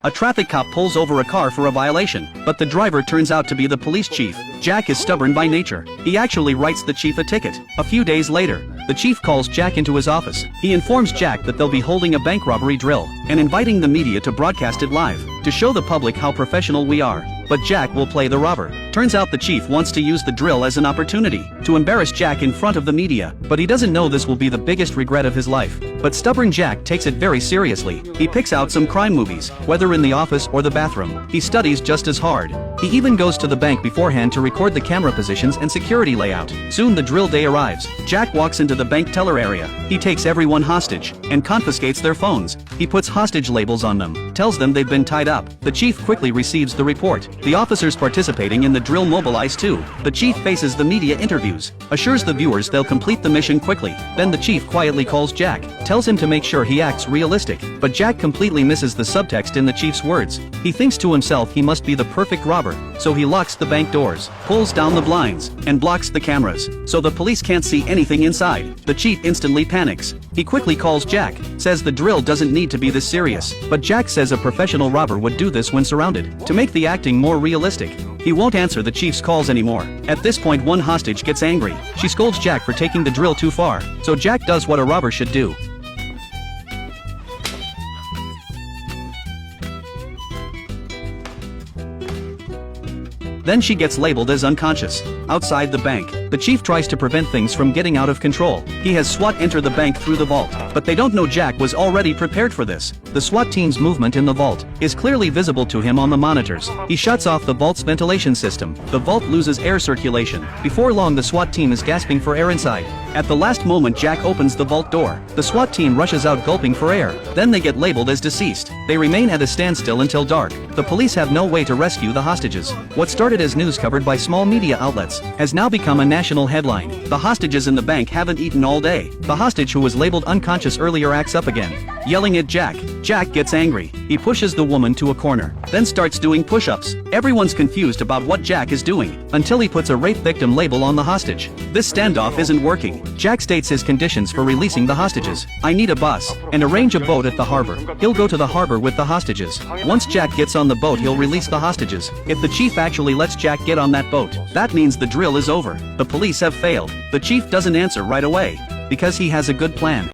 A traffic cop pulls over a car for a violation, but the driver turns out to be the police chief. Jack is stubborn by nature. He actually writes the chief a ticket. A few days later, the chief calls Jack into his office. He informs Jack that they'll be holding a bank robbery drill and inviting the media to broadcast it live to show the public how professional we are. But Jack will play the robber. Turns out the chief wants to use the drill as an opportunity to embarrass Jack in front of the media, but he doesn't know this will be the biggest regret of his life. But stubborn Jack takes it very seriously. He picks out some crime movies, whether in the office or the bathroom. He studies just as hard. He even goes to the bank beforehand to record the camera positions and security layout. Soon the drill day arrives. Jack walks into the bank teller area. He takes everyone hostage and confiscates their phones. He puts hostage labels on them, tells them they've been tied up. The chief quickly receives the report. The officers participating in the drill mobilize too. The chief faces the media interviews, assures the viewers they'll complete the mission quickly. Then the chief quietly calls Jack, tells him to make sure he acts realistic. But Jack completely misses the subtext in the chief's words. He thinks to himself he must be the perfect robber, so he locks the bank doors, pulls down the blinds, and blocks the cameras, so the police can't see anything inside. The chief instantly panics. He quickly calls Jack, says the drill doesn't need to be this serious. But Jack says a professional robber would do this when surrounded, to make the acting more realistic. He won't answer the chief's calls anymore. At this point one hostage gets angry. She scolds Jack for taking the drill too far, so Jack does what a robber should do. Then she gets labeled as unconscious. Outside the bank, the chief tries to prevent things from getting out of control. He has SWAT enter the bank through the vault, but they don't know Jack was already prepared for this. The SWAT team's movement in the vault is clearly visible to him on the monitors. He shuts off the vault's ventilation system. The vault loses air circulation. Before long the SWAT team is gasping for air inside. At the last moment Jack opens the vault door. The SWAT team rushes out gulping for air. Then they get labeled as deceased. They remain at a standstill until dark. The police have no way to rescue the hostages. What started as news covered by small media outlets has now become a national headline. The hostages in the bank haven't eaten all day. The hostage who was labeled unconscious earlier acts up again, yelling at Jack. Jack gets angry. He pushes the woman to a corner, then starts doing push-ups. Everyone's confused about what Jack is doing, until he puts a rape victim label on the hostage. This standoff isn't working. Jack states his conditions for releasing the hostages. I need a bus, and arrange a boat at the harbor. He'll go to the harbor with the hostages. Once Jack gets on the boat he'll release the hostages. If the chief actually lets Jack get on that boat, that means the drill is over. The police have failed. The chief doesn't answer right away, because he has a good plan.